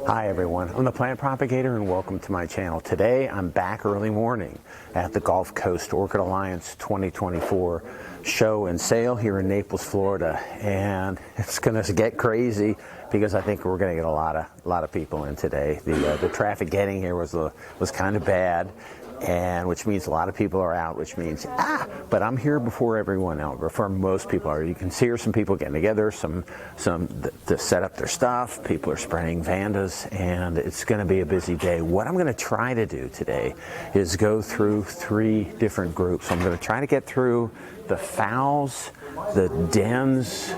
Hi everyone, I'm the Plant Propagator and welcome to my channel. Today I'm back early morning at the Gulf Coast Orchid Alliance 2024 show and sale here in Naples, Florida, and it's going to get crazy because I think we're going to get a lot of people in today. The traffic getting here was kind of bad, and which means a lot of people are out, which means but I'm here before everyone else, before most people are. You can see here some people getting together, some to set up their stuff. People are spraying Vandas, and it's going to be a busy day. What I'm going to try to do today is go through 3 different groups. I'm going to try to get through the Phals, the Dens,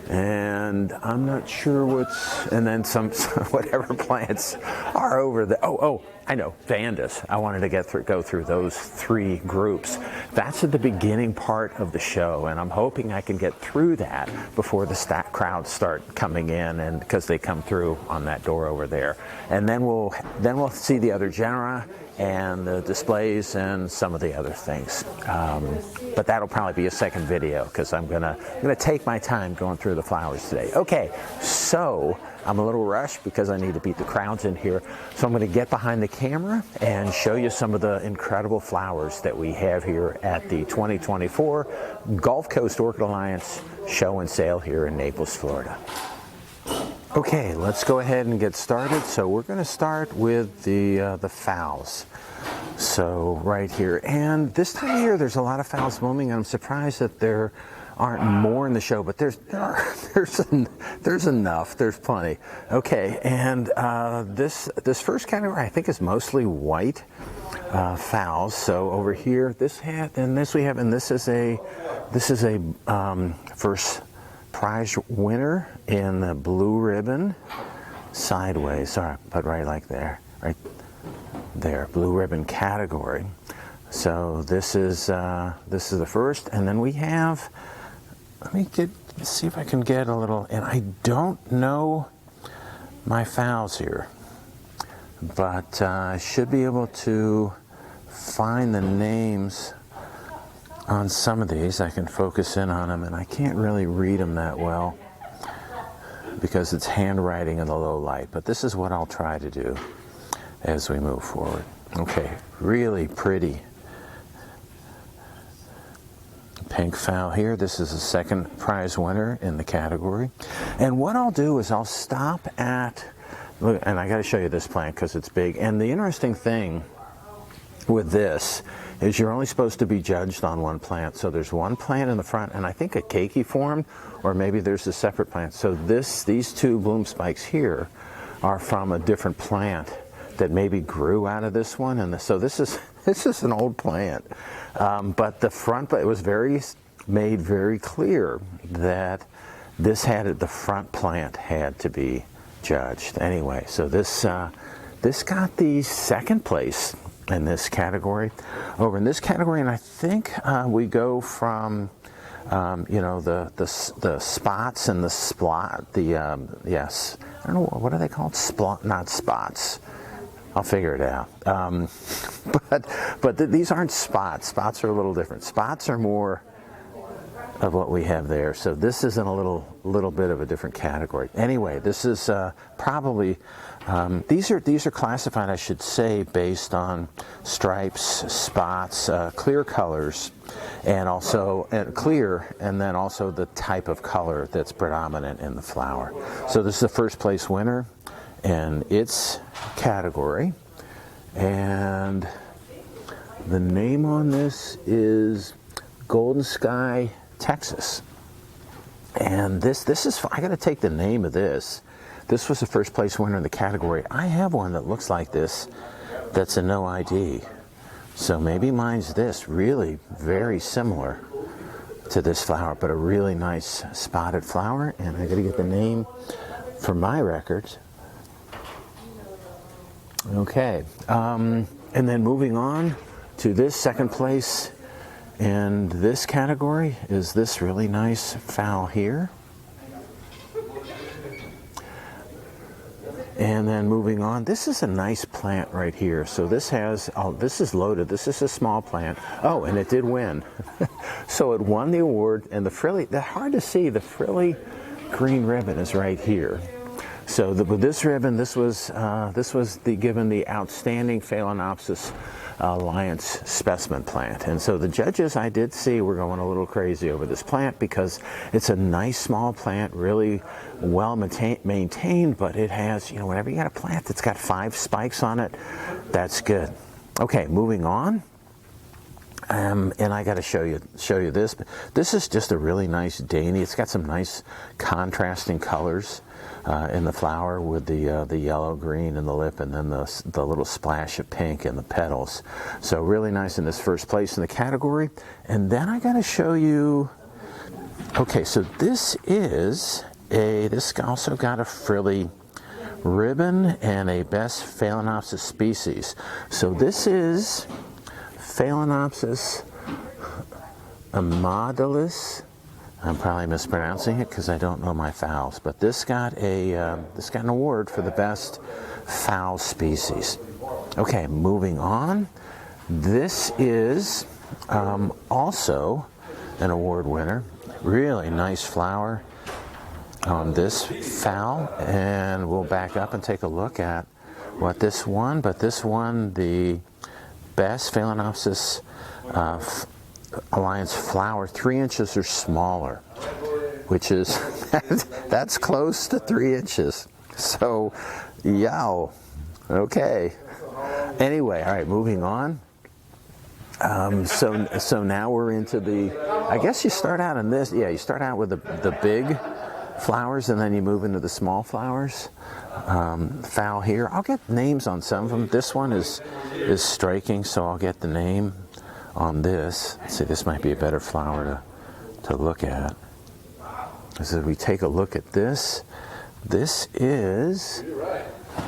and I'm not sure and then some whatever plants are over the, I know, Vandas. I wanted to go through those 3 groups. That's at the beginning part of the show, and I'm hoping I can get through that before the crowds start coming in, and because they come through on that door over there. And then we'll see the other genera and the displays and some of the other things. But that'll probably be a second video because I'm gonna take my time going through the flowers today. Okay, so I'm a little rushed because I need to beat the crowds in here. So I'm going to get behind the camera and show you some of the incredible flowers that we have here at the 2024 Gulf Coast Orchid Alliance show and sale here in Naples, Florida. Okay, let's go ahead and get started. So we're going to start with the Phals. So right here, and this time of year there's a lot of Phals blooming, and I'm surprised that there aren't more in the show, but there's enough. There's plenty. Okay, and this first category I think is mostly white Phals. So over here, this is a first prize winner in the blue ribbon sideways. Sorry, put right like there, right there, blue ribbon category. So this is the first, and then we have. Let's see if I can get a little, and I don't know my Phals here, but I should be able to find the names on some of these. I can focus in on them, and I can't really read them that well because it's handwriting in the low light, but this is what I'll try to do as we move forward. Okay, really pretty pink Phal here. This is the second prize winner in the category. And what I'll do is I'll stop at, look, and I got to show you this plant because it's big. And the interesting thing with this is you're only supposed to be judged on one plant. So there's one plant in the front, and I think a keiki formed, or maybe there's a separate plant. So these 2 bloom spikes here are from a different plant that maybe grew out of this one, and so this is an old plant, but the front, it was made very clear that the front plant had to be judged anyway. So this got the second place in this category. Over in this category, and I think we go from the spots and the splot. Yes, I don't know, what are they called? Not spots. I'll figure it out. But these aren't spots. Spots are a little different. Spots are more of what we have there. So this is in a little bit of a different category. Anyway, this is probably these are classified, I should say, based on stripes, spots, clear colors, and also clear, and then also the type of color that's predominant in the flower. So this is the first place winner in its category, and the name on this is Golden Sky, Texas. And this is, I got to take the name of this. This was the first place winner in the category. I have one that looks like this that's a no ID. So maybe mine's this, really very similar to this flower, but a really nice spotted flower. And I got to get the name for my records. Okay, and then moving on to this second place in this category is this really nice Phal here. And then moving on, this is a nice plant right here. So this is loaded. This is a small plant. Oh, and it did win. So it won the award, and the frilly, hard to see, the frilly green ribbon is right here. So with this ribbon, this was given the outstanding Phalaenopsis Alliance specimen plant. And so the judges, I did see, were going a little crazy over this plant because it's a nice small plant, really well maintained, but it has, you know, whenever you got a plant that's got 5 spikes on it, that's good. Okay, moving on. And I got to show you this. This is just a really nice dainty. It's got some nice contrasting colors in the flower with the yellow, green in the lip, and then the little splash of pink in the petals. So really nice in this first place in the category. And then I got to show you. Okay, so this also got a frilly ribbon and a best Phalaenopsis species. So this is Phalaenopsis amadalis. I'm probably mispronouncing it because I don't know my Phals, but this got an award for the best Phals species. Okay, moving on. This is also an award winner. Really nice flower on this Phal, and we'll back up and take a look at what this won. But this won the best Phalaenopsis Alliance flower 3 inches or smaller, which is that's close to 3 inches. So, yow. Okay. Anyway, all right, moving on. So now we're into the. I guess you start out in this. Yeah, you start out with the big flowers, and then you move into the small flowers. Phal here. I'll get names on some of them. This one is striking, so I'll get the name on this. Let's see, this might be a better flower to look at. So we take a look at this. This is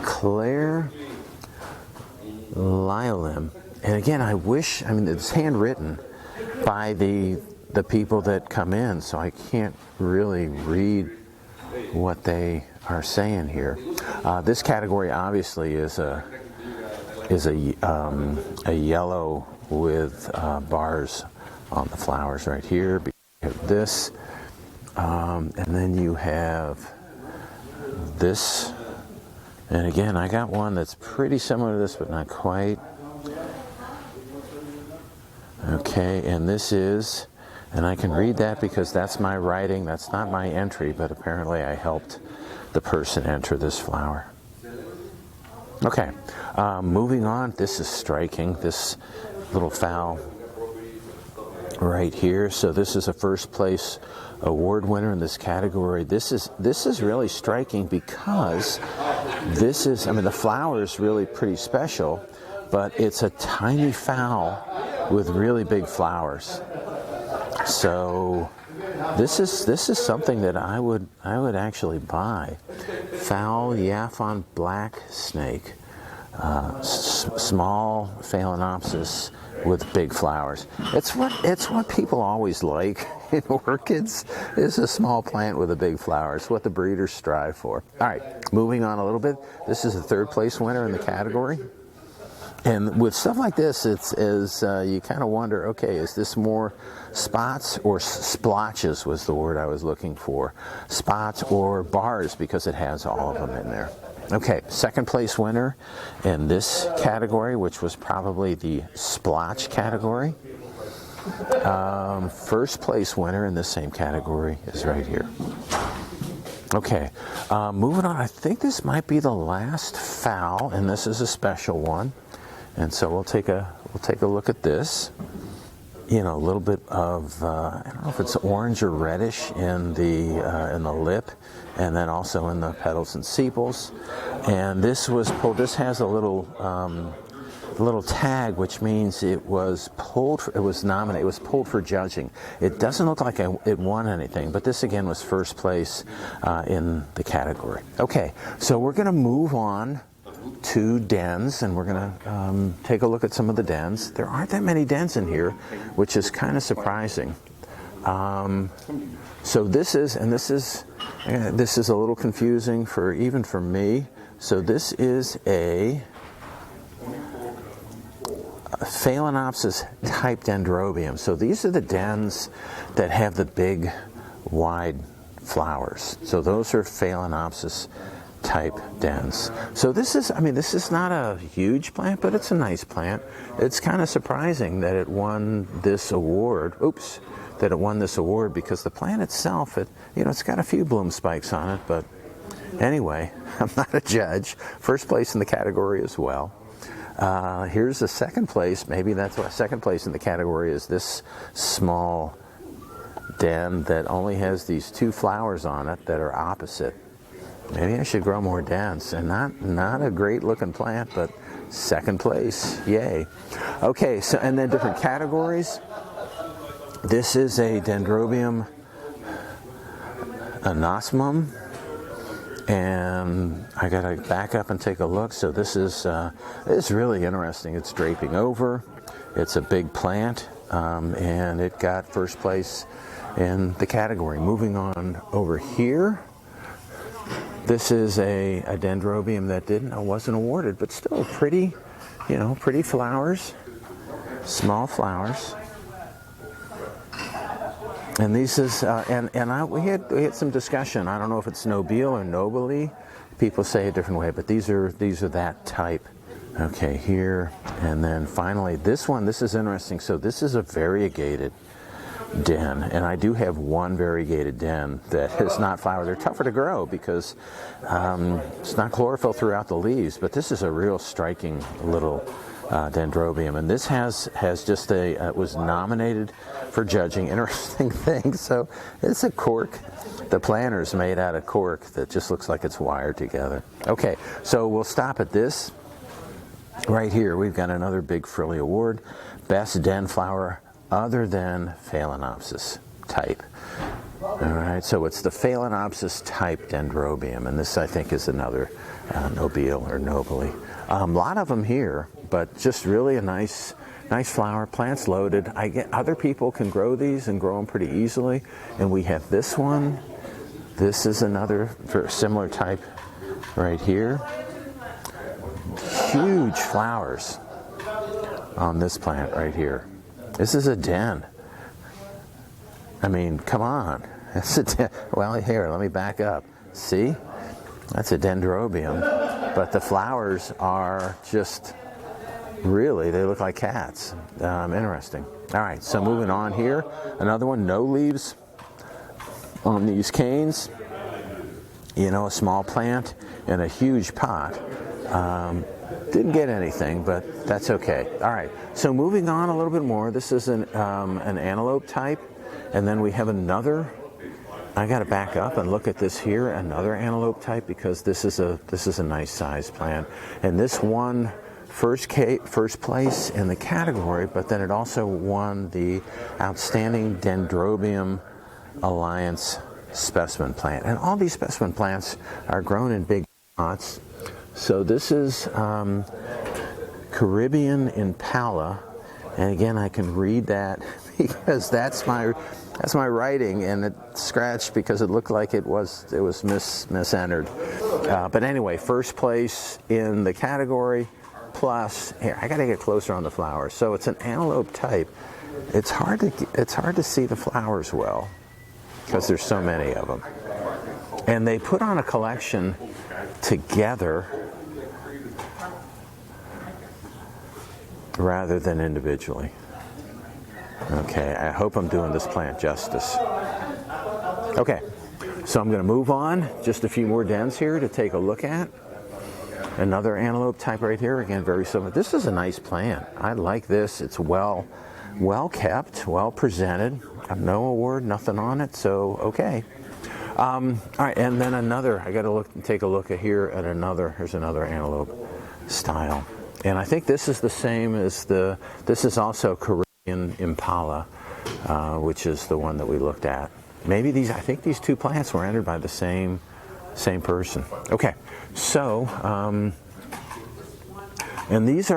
Claire Liolim. And again, I mean, it's handwritten by the people that come in, so I can't really read what they are saying here. This category obviously is a yellow with bars on the flowers right here. You have this, and then you have this. And again, I got one that's pretty similar to this, but not quite. Okay, and this is, and I can read that because that's my writing. That's not my entry, but apparently I helped the person enter this flower. Okay, moving on. This is striking. This little Phal right here. So this is a first place award winner in this category. This is really striking because this is, I mean, the flower is really pretty special, but it's a tiny Phal with really big flowers. So this is something that I would actually buy. Phal Yaphon black snake, small Phalaenopsis with big flowers. It's what people always like in orchids, is a small plant with a big flower. It's what the breeders strive for. All right, moving on a little bit. This is the third place winner in the category. And with stuff like this, you kind of wonder, okay, is this more spots or splotches was the word I was looking for. Spots or bars, because it has all of them in there. Okay, second place winner in this category, which was probably the splotch category. First place winner in this same category is right here. Okay, moving on. I think this might be the last Phal, and this is a special one. And so we'll take a look at this. You know, a little bit of I don't know if it's orange or reddish in the lip, and then also in the petals and sepals. And this was pulled. This has a little tag, which means it was pulled. It was nominated. It was pulled for judging. It doesn't look like it won anything, but this again was first place in the category. Okay, so we're going to move on to dens, and we're going to take a look at some of the dens. There aren't that many dens in here, which is kind of surprising. So this is a little confusing even for me. So this is a Phalaenopsis type Dendrobium. So these are the dens that have the big, wide flowers. So those are Phalaenopsis type dens. So this is, I mean, this is not a huge plant, but it's a nice plant. It's kind of surprising that it won this award. Oops, that it won this award, because the plant itself, it's got a few bloom spikes on it, but anyway, I'm not a judge. First place in the category as well. Here's the second place. Maybe that's what second place in the category is, this small den that only has these 2 flowers on it that are opposite. Maybe I should grow more dens. And not a great looking plant, but second place, yay. Okay, so and then different categories. This is a Dendrobium anosmum, and I gotta back up and take a look. So this is it's really interesting. It's draping over. It's a big plant, and it got first place in the category. Moving on over here. This is a Dendrobium that wasn't awarded, but still pretty, pretty flowers, small flowers. And these is, we had some discussion. I don't know if it's nobile or nobile. People say a different way, but these are that type. Okay, here, and then finally this one. This is interesting. So this is a variegated den, and I do have one variegated den that is not flowered. They're tougher to grow because it's not chlorophyll throughout the leaves, but this is a real striking little Dendrobium, and this has just it was nominated for judging. Interesting thing. So it's a cork. The planter's made out of cork that just looks like it's wired together. Okay, so we'll stop at this. Right here we've got another big frilly award, best den flower other than Phalaenopsis type. All right, so it's the Phalaenopsis type Dendrobium, and this I think is another nobile or nobile. A lot of them here, but just really a nice flower. Plant's loaded. Other people can grow these and grow them pretty easily, and we have this one. This is another similar type right here. Huge flowers on this plant right here. This is a den. I mean, come on. It's a den. Well, here, let me back up. See? That's a Dendrobium. But the flowers are just, really, they look like cats. Interesting. All right, so moving on here. Another one, no leaves on these canes. A small plant in a huge pot. Didn't get anything, but that's okay. All right, so moving on a little bit more. This is an antelope type, and then we have another. I got to back up and look at this here, another antelope type, because this is a nice size plant, and this won first place in the category, but then it also won the Outstanding Dendrobium Alliance specimen plant. And all these specimen plants are grown in big pots. So this is Caribbean Impala, and again I can read that because that's my writing, and it scratched because it looked like it was misentered. But anyway, first place in the category. Plus, here I got to get closer on the flowers. So it's an antelope type. It's hard to see the flowers well because there's so many of them, and they put on a collection together rather than individually. Okay, I hope I'm doing this plant justice. Okay, so I'm going to move on. Just a few more dens here to take a look at. Another antelope type right here. Again, very similar. This is a nice plant. I like this. It's well kept, well presented. No award, nothing on it, so okay. All right, and then another. I got to take a look at here at another. Here's another antelope style, and I think this is the same as this is also Caribbean Impala, which is the one that we looked at. Maybe I think these two plants were entered by the same person. Okay, so and these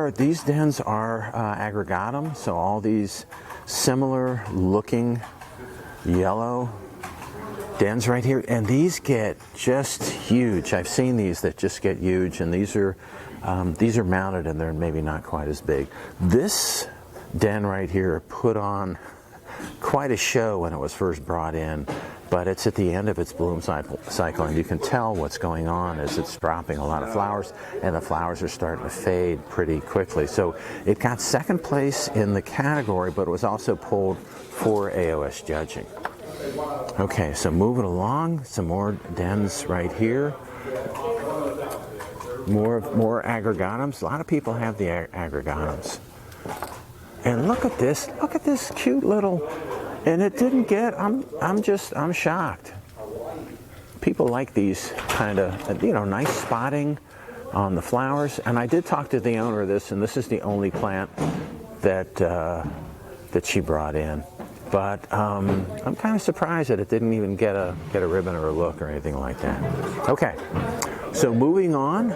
dens are aggregatum. So all these similar looking yellow dens right here, and these get just huge. I've seen these that just get huge, and these are mounted and they're maybe not quite as big. This den right here put on quite a show when it was first brought in but it's at the end of its bloom cycle, and you can tell what's going on as it's dropping a lot of flowers, and the flowers are starting to fade pretty quickly. So it got second place in the category, but it was also pulled for AOS judging. Okay, so moving along, some more dens right here. More agregatums. A lot of people have the agregatums. And look at this cute little, and it didn't get, I'm shocked. People like these kind of, nice spotting on the flowers. And I did talk to the owner of this, and this is the only plant that she brought in. But I'm kind of surprised that it didn't even get a ribbon or a look or anything like that. Okay, so moving on,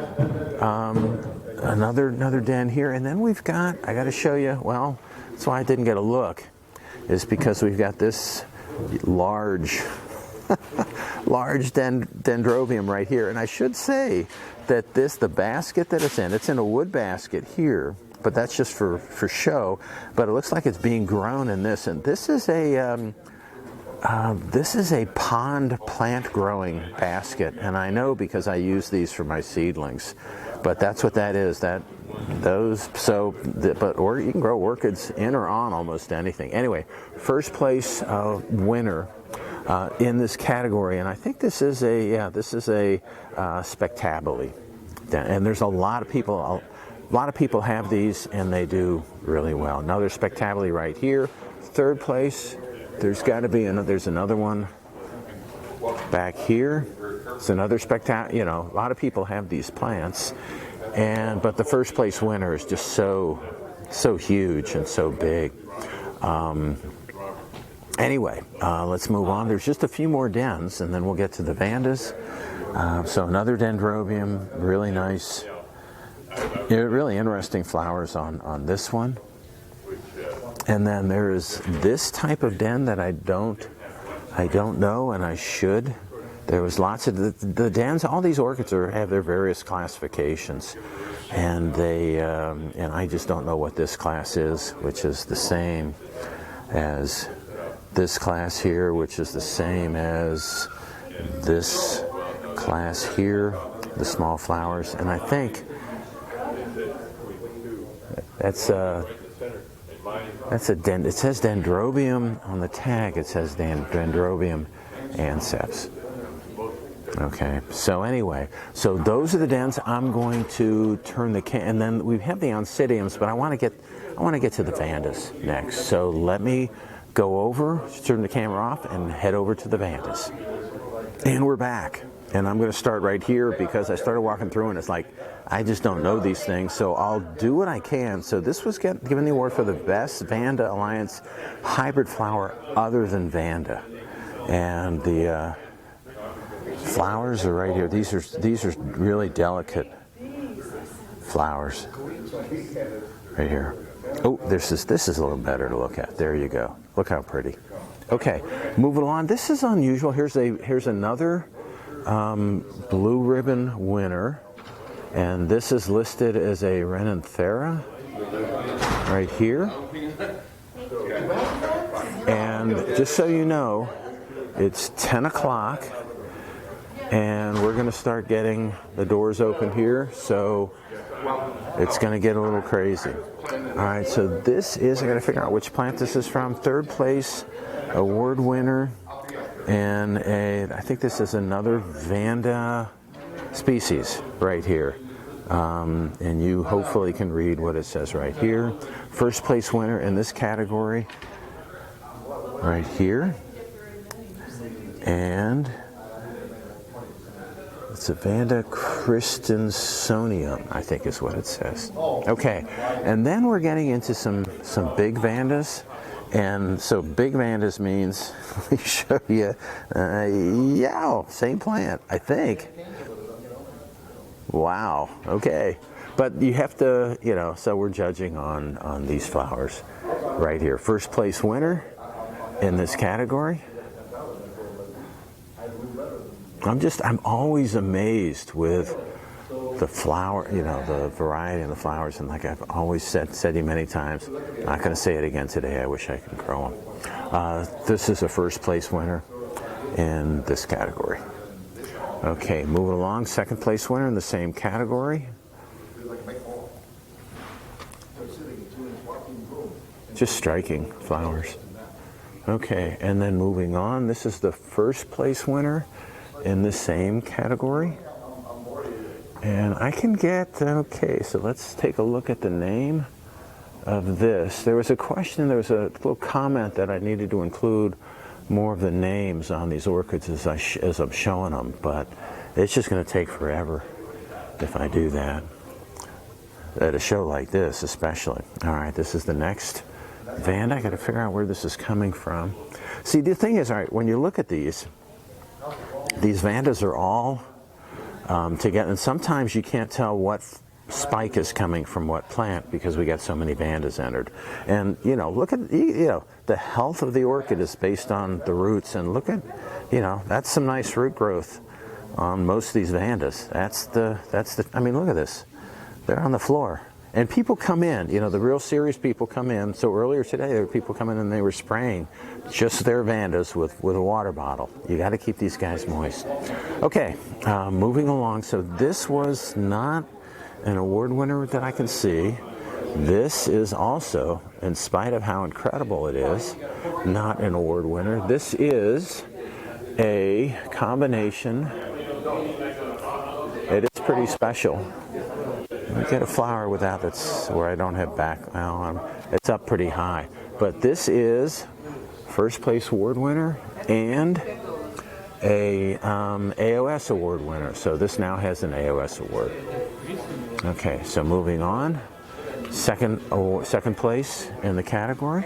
another den here, and then we've got, I got to show you, well, that's why I didn't get a look, is because we've got this large dendrobium right here. And I should say that the basket that it's in a wood basket here, but that's just for show. But it looks like it's being grown in this, and this is a pond plant growing basket, and I know because I use these for my seedlings. But that's what that is. Or you can grow orchids in or on almost anything. Anyway, first place winner in this category, and I think this is a spectabile, and there's a lot of people. A lot of people have these, and they do really well. Another spectabile right here. Third place, there's got to be there's another one back here. It's another spectacular. A lot of people have these plants, but the first place winner is just so huge and so big. Anyway, let's move on. There's just a few more dens, and then we'll get to the Vandas. So another dendrobium, really nice. Really interesting flowers on this one. And then there is this type of den that I don't know, and I should. There was lots of the dens. All these orchids have their various classifications, and and I just don't know what this class is, which is the same as this class here, which is the same as this class here, the small flowers, and I think it says Dendrobium on the tag. It says Dendrobium anceps. Okay, so anyway, so those are the dens. I'm going to turn and then we have the Oncidiums, but I want to get to the Vandas next. So let me go over, turn the camera off, and head over to the Vandas. And we're back. And I'm going to start right here because I started walking through and it's like, I just don't know these things, so I'll do what I can. So this was given the award for the best Vanda Alliance hybrid flower other than Vanda. And the flowers are right here. These are really delicate flowers right here. Oh, this is a little better to look at. There you go. Look how pretty. Okay, moving on. This is unusual. Here's another blue ribbon winner, and this is listed as a Renanthera right here. And just so you know, it's 10 o'clock and we're going to start getting the doors open here, so it's going to get a little crazy. Alright, so this is, I got to figure out which plant this is from. Third place award winner, and I think this is another Vanda species right here. And you hopefully can read what it says right here. First place winner in this category right here. And it's a Vanda Christensonium, I think is what it says. Okay, and then we're getting into some big Vandas. And so big Vandas means, let me show you, yeah, same plant, I think. Wow, okay. But you have to, so we're judging on these flowers right here. First place winner in this category. I'm always amazed with the flower, the variety of the flowers, and like I've always said to you many times, I'm not going to say it again today, I wish I could grow them. This is a first place winner. in this category. Okay, moving along, second place winner in the same category. Just striking flowers. Okay, and then moving on, this is the first place winner in the same category. And I can get, okay, so let's take a look at the name of this. There was a question, there was a little comment that I needed to include more of the names on these orchids as I'm showing them, but it's just going to take forever if I do that. At a show like this especially. All right, this is the next Vanda. I got to figure out where this is coming from. See, the thing is, all right, when you look at these Vandas are all together, and sometimes you can't tell what spike is coming from what plant because we got so many Vandas entered. And you know, look at, you know, the health of the orchid is based on the roots, and look at, you know, that's some nice root growth on most of these Vandas. That's the I mean, look at this. They're on the floor. And people come in, you know, the real serious people come in. So earlier today, there were people coming in and they were spraying just their Vandas with a water bottle. You got to keep these guys moist. Okay, moving along. So this was not an award winner that I can see. This is also, in spite of how incredible it is, not an award winner. This is a combination. It is pretty special. I get a flower without that's where I don't have back. Well, it's up pretty high. But this is first place award winner and a AOS award winner. So this now has an AOS award. Okay, so moving on. Second place in the category.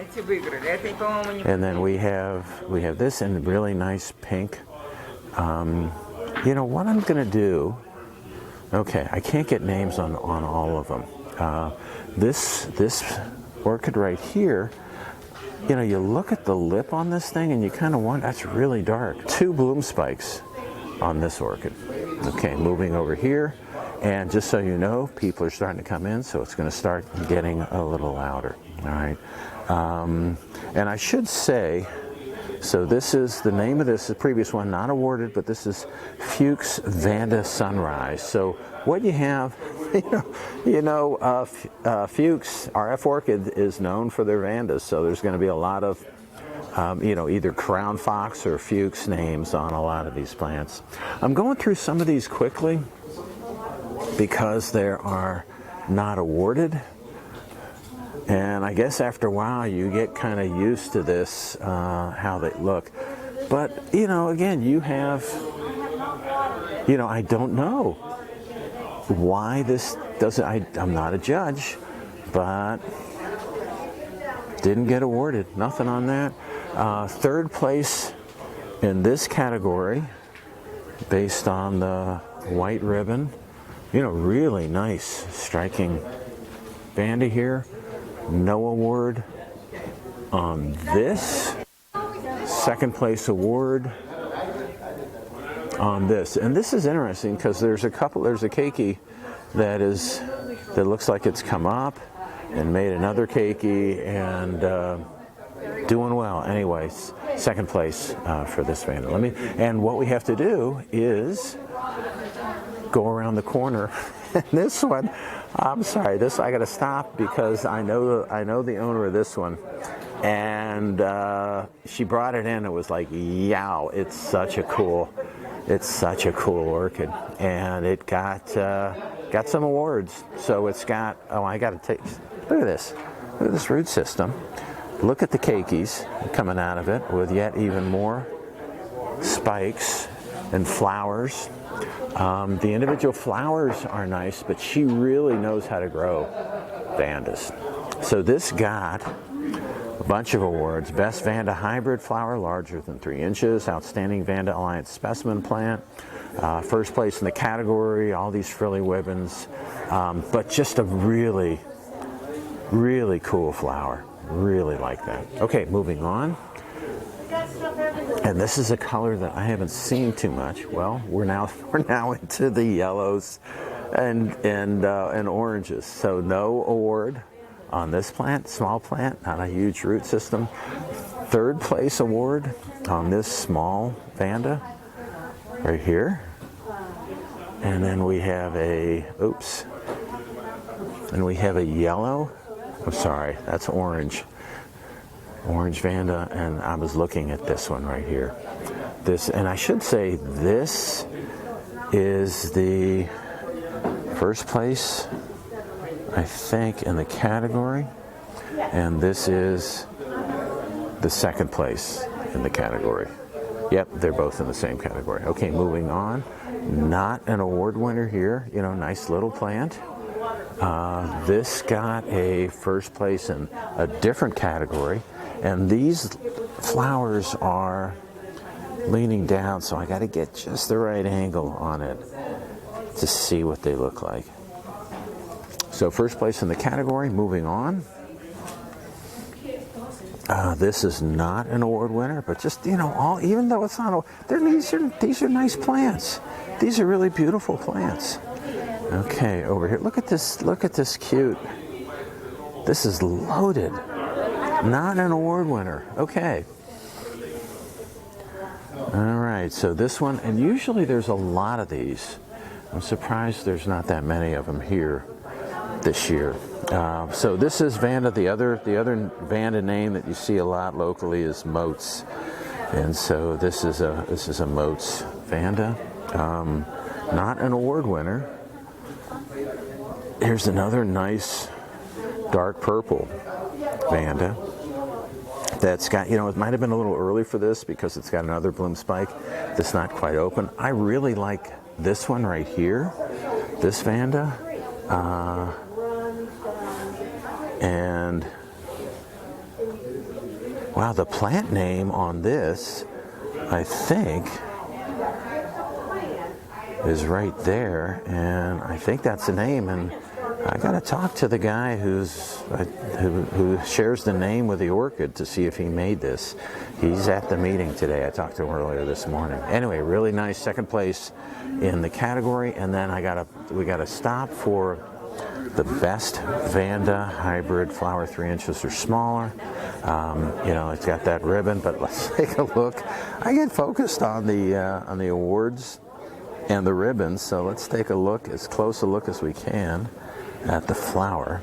And then we have this in really nice pink. You know what I'm going to do. Okay, I can't get names on all of them. This orchid right here, you know, you look at the lip on this thing and you kind of want, that's really dark. 2 bloom spikes on this orchid. Okay, moving over here. And just so you know, people are starting to come in, so it's going to start getting a little louder. All right. And I should say, so this is the name of this, the previous one, not awarded, but this is Fuchs Vanda Sunrise. So what you have, Fuchs, RF Orchid is known for their Vandas, so there's going to be a lot of, either Crown Fox or Fuchs names on a lot of these plants. I'm going through some of these quickly because they are not awarded. And I guess after a while you get kind of used to this, how they look. But, again, you have, I don't know why this doesn't, I'm not a judge, but didn't get awarded. Nothing on that. Third place in this category, based on the white ribbon, really nice, striking Vanda here. No award on this. Second place award on this. And this is interesting because there's a keiki that looks like it's come up and made another keiki and doing well. Anyways, second place for this Vanda. And what we have to do is go around the corner. And this one, I'm sorry, I got to stop because I know the owner of this one, and she brought it in. It was like, yow! It's such a cool orchid, and it got some awards. So it's got. Oh, I got to take. Look at this root system. Look at the keikis coming out of it with yet even more spikes and flowers. The individual flowers are nice, but she really knows how to grow Vandas. So this got a bunch of awards. Best Vanda hybrid flower, larger than 3 inches. Outstanding Vanda Alliance specimen plant. First place in the category, all these frilly ribbons. But just a really, really cool flower. Really like that. Okay, moving on. And this is a color that I haven't seen too much. Well, we're now into the yellows and oranges. So no award on this plant, small plant, not a huge root system. third place award on this small Vanda right here. And then we have a, oops, and we have a yellow, I'm sorry, that's orange Vanda, and I was looking at this one right here. This, and I should say this is the first place, I think, in the category, and this is the second place in the category. Yep, they're both in the same category. Okay, moving on. Not an award winner here, you know, nice little plant. This got a first place in a different category, and these flowers are leaning down, so I got to get just the right angle on it to see what they look like. So first place in the category, moving on. This is not an award winner, but just, you know, even though it's not, these are nice plants. These are really beautiful plants. Okay, over here, look at this cute. This is loaded. Not an award winner. Okay. All right, so this one, and usually there's a lot of these. I'm surprised there's not that many of them here this year. So this is Vanda. The other Vanda name that you see a lot locally is Moats, and so this is a Moats Vanda. Not an award winner. Here's another nice dark purple Vanda that's got, you know, it might have been a little early for this because it's got another bloom spike that's not quite open. I really like this one right here, this Vanda. And wow, the plant name on this, I think, is right there, and I think that's the name. And I got to talk to the guy who shares the name with the orchid to see if he made this. He's at the meeting today. I talked to him earlier this morning. Anyway, really nice second place in the category, and then we gotta stop for the best Vanda hybrid flower 3 inches or smaller. You know, it's got that ribbon, but let's take a look. I get focused on the awards and the ribbons, so let's take a look, as close a look as we can at the flower.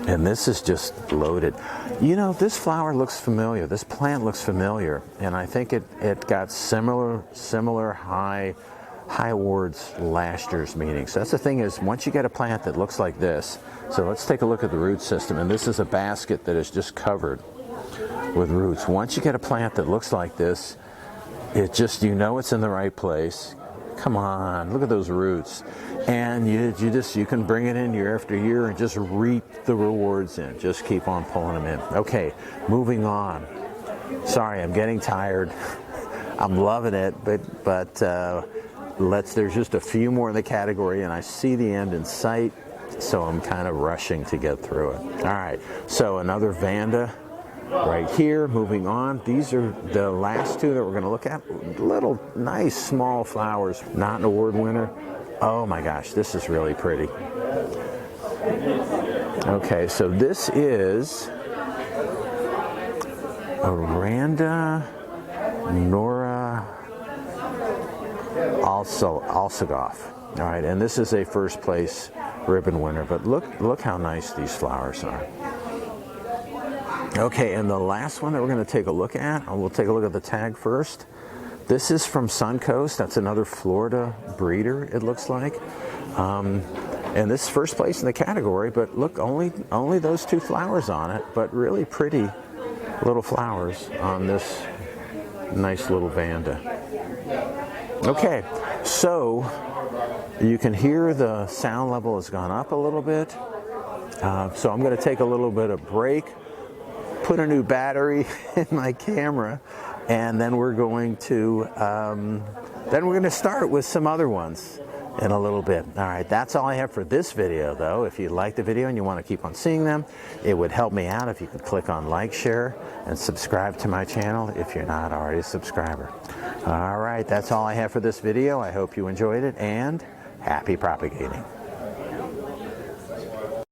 And this is just loaded. You know, this flower looks familiar. This plant looks familiar, and I think it got similar high awards last year's meeting. So that's the thing, is once you get a plant that looks like this, so let's take a look at the root system, and this is a basket that is just covered with roots. Once you get a plant that looks like this, it just, you know, it's in the right place. Come on, look at those roots. And you can bring it in year after year and just reap the rewards in. Just keep on pulling them in. Okay, moving on. Sorry, I'm getting tired. I'm loving it, but there's just a few more in the category, and I see the end in sight, so I'm kind of rushing to get through it. All right, so another Vanda right here. Moving on, these are the last two that we're going to look at. Little nice small flowers. Not an award winner. Oh my gosh, this is really pretty. Okay, so this is Aranda Nora Alsagoff. All right, and this is a first place ribbon winner, but look how nice these flowers are. Okay, and the last one that we're going to take a look at, and we'll take a look at the tag first. This is from Suncoast. That's another Florida breeder, it looks like. And this is first place in the category, but look, only those two flowers on it, but really pretty little flowers on this nice little Vanda. Okay, so you can hear the sound level has gone up a little bit. So I'm going to take a little bit of break, put a new battery in my camera, and then we're going to start with some other ones in a little bit. All right, that's all I have for this video, though. If you like the video and you want to keep on seeing them, it would help me out if you could click on like, share, and subscribe to my channel if you're not already a subscriber. All right, that's all I have for this video. I hope you enjoyed it, and happy propagating.